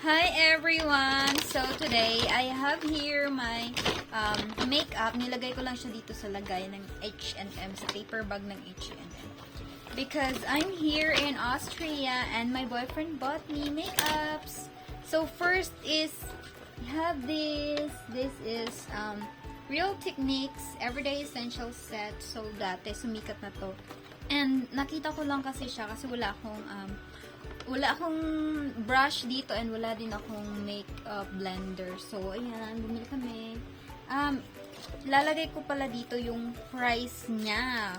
Hi everyone! So today, I have here my makeup. Nilagay ko lang siya dito sa lagay ng H&M, sa paper bag ng H&M. Because I'm here in Austria and my boyfriend bought me makeups. So first is, we have this. This is Real Techniques Everyday Essential Set. So dati, sumikat na to. And nakita ko lang kasi siya kasi wala akong brush dito and wala din akong makeup blender. So, ayan, bumili kami. Lalagay ko pala dito yung price niya.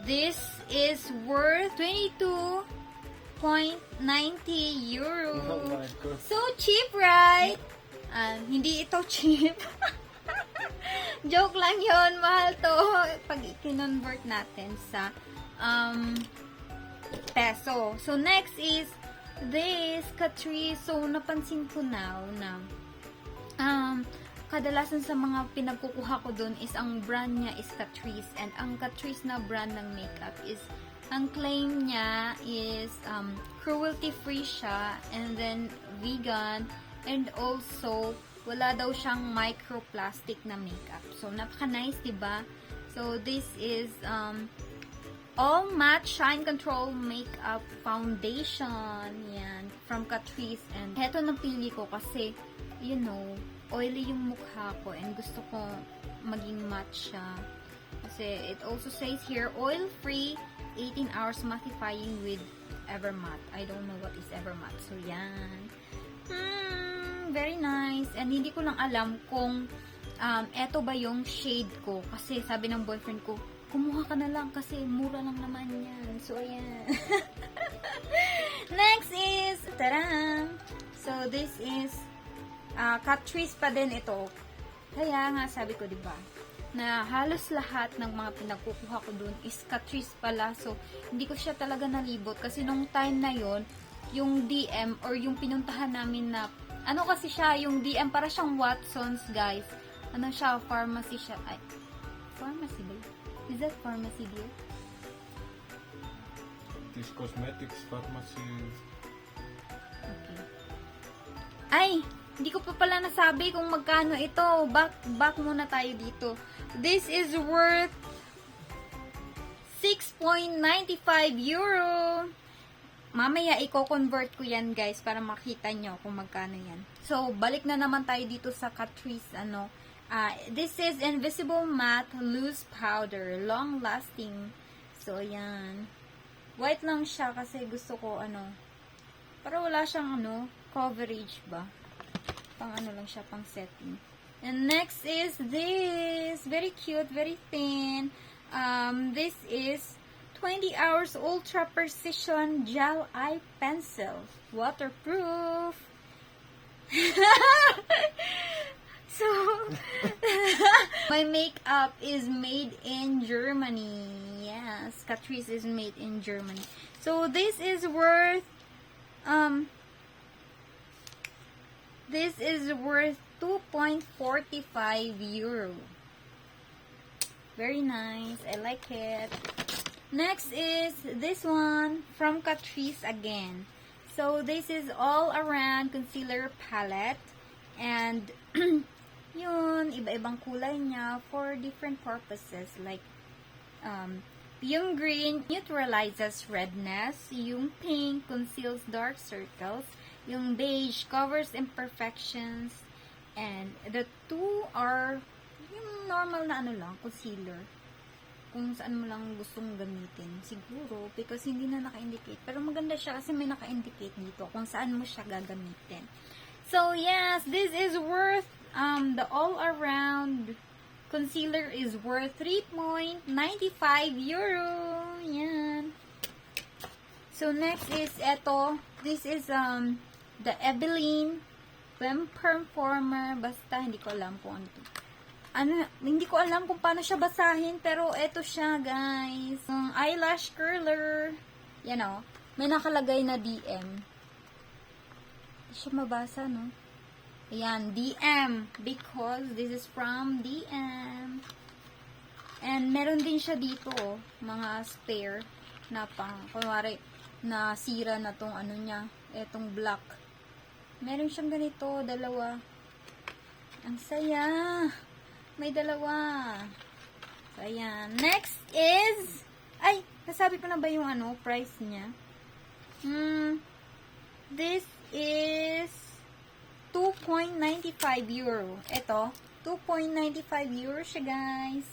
This is worth 22.90 euro. Oh my God. So cheap, right? Hindi ito cheap. Joke lang yon, mahal to. Pag i-convert natin sa peso. So, next is this Catrice. So, napansin ko now na kadalasan sa mga pinagkukuha ko dun is ang brand niya is Catrice. And ang Catrice na brand ng makeup is, ang claim niya is cruelty-free siya, and then vegan, and also wala daw siyang microplastic na makeup. So, napaka-nice, diba? So, this is All Matte Shine Control Makeup Foundation. Yan. From Catrice. And heto napili ko kasi, you know, oily yung mukha ko and gusto ko maging matte siya. Kasi it also says here, oil-free, 18 hours mattifying with Evermatte. I don't know what is Evermatte. So, yan. Very nice. And hindi ko lang alam kung eto ba yung shade ko. Kasi sabi ng boyfriend ko, kumuha ka na lang kasi mura lang naman yan. So, ayan. Next is, tarang! So, this is Catrice pa din ito. Kaya nga, sabi ko, diba, na halos lahat ng mga pinagkukuha ko dun is Catrice pala. So, hindi ko siya talaga nalibot. Kasi nung time na yon yung DM or yung pinuntahan namin na, ano kasi siya, yung DM, para siyang Watsons, guys. Ano siya, pharmacy siya. Ay, pharmacy ba? Is that pharmacy dear? This cosmetics pharmacy. Okay. Ay! Hindi ko pa pala nasabi kung magkano ito. Back muna tayo dito. This is worth 6.95 euro. Mamaya, i-convert ko yan, guys, para makita nyo kung magkano yan. So, balik na naman tayo dito sa Catrice, this is Invisible Matte Loose Powder. Long-lasting. So, ayan. White lang siya kasi gusto ko, para wala siyang, coverage ba? Pang lang siya, pang setting. And next is this. Very cute, very thin. This is 20 Hours Ultra Precision Gel Eye Pencil. Waterproof. So, my makeup is made in Germany. Yes, Catrice is made in Germany. So, this is worth, 2.45 euro. Very nice. I like it. Next is this one from Catrice again. So, this is All Around Concealer Palette. And, yun, iba-ibang kulay niya for different purposes. Like, yung green neutralizes redness. Yung pink conceals dark circles. Yung beige covers imperfections. And the two are yung normal na concealer. Kung saan mo lang gustong gamitin. Siguro, because hindi na naka-indicate. Pero maganda siya kasi may naka-indicate dito kung saan mo siya gagamitin. So, yes, this is worth, the all-around concealer is worth 3.95 euro. Yan. So, next is eto. This is, the Eveline Performer. Basta, hindi ko alam kung ano ito. Hindi ko alam kung paano siya basahin, pero eto siya, guys. Eyelash curler. May nakalagay na DM. Hindi siya mabasa, no? Ayan, DM. Because this is from DM. And meron din siya dito, mga spare na pang, kunwari, na sira na tong niya, etong black. Meron siyang ganito, dalawa. Ang saya. May dalawa. So, ayan. Next is, ay, nasabi ko na ba yung price niya? This is 2.95 euro. Ito, 2.95 euro siya, guys.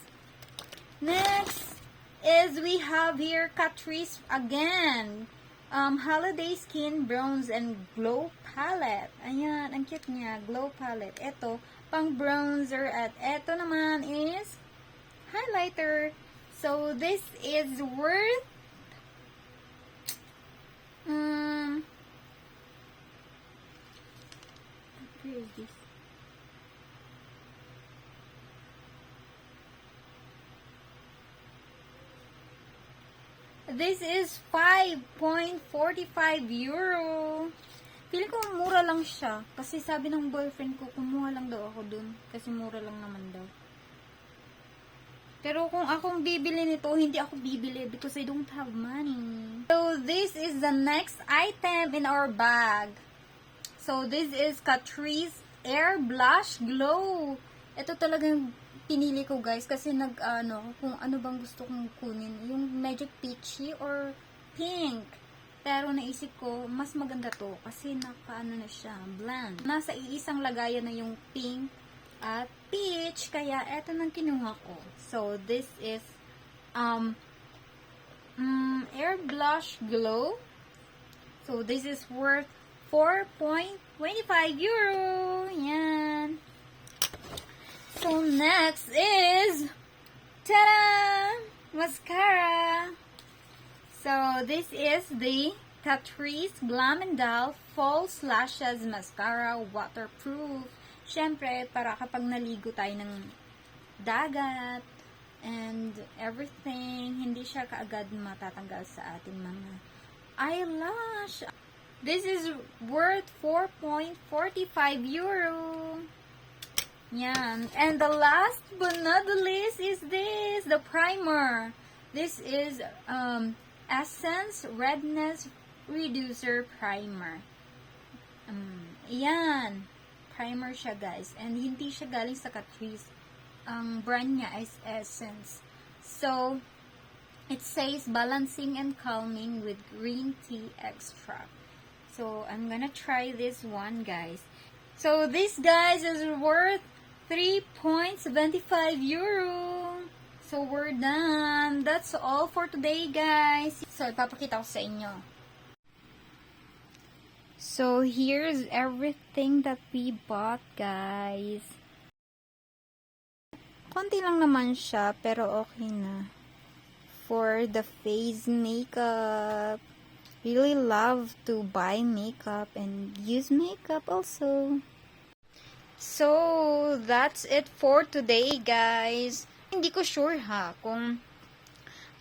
Next is we have here Catrice again. Holiday Skin Bronze and Glow Palette. Ayan, ang cute niya. Glow Palette. Ito, pang bronzer. At ito naman is highlighter. So, this is worth where is this? This is 5.45 euro. Feeling ko mura lang siya. Kasi sabi ng boyfriend ko, kumuha lang daw ako dun. Kasi mura lang naman daw. Pero kung akong bibili nito, hindi ako bibili because I don't have money. So, this is the next item in our bag. So, this is Catrice Air Blush Glow. Ito talagang pinili ko, guys, kasi kung ano bang gusto kong kunin. Yung medyo peachy or pink. Pero naisip ko, mas maganda to kasi na siya, bland. Nasa iisang lagayan na yung pink at peach, kaya eto nang kinuha ko. So, this is Air Blush Glow. So, this is worth 4.25 euro. Yan. So, next is ta-da! Mascara. So, this is the Catrice Glam and Doll False Lashes Mascara Waterproof. Siyempre, para kapag naligo tayo ng dagat and everything, hindi siya kaagad matatanggal sa ating mga eyelash. This is worth 4.45 euro. Yan. And the last but not the least is this, the primer. This is Essence Redness Reducer Primer. Yan. Primer siya, guys. And hindi siya galing sa Catrice. Ang brand niya is Essence. So, it says balancing and calming with green tea extract. So, I'm gonna try this one, guys. So, this, guys, is worth 3.75 euro. So, we're done. That's all for today, guys. So, ipapakita ko sa inyo. So, here's everything that we bought, guys. Konti lang naman siya, pero okay na. For the face makeup. Really love to buy makeup and use makeup also. So, that's it for today, guys. Hindi ko sure kung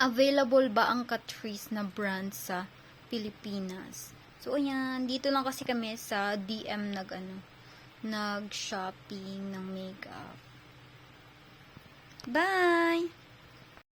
available ba ang Catrice na brand sa Pilipinas. So, ayan, dito lang kasi kami sa DM nag-shopping ng makeup. Bye!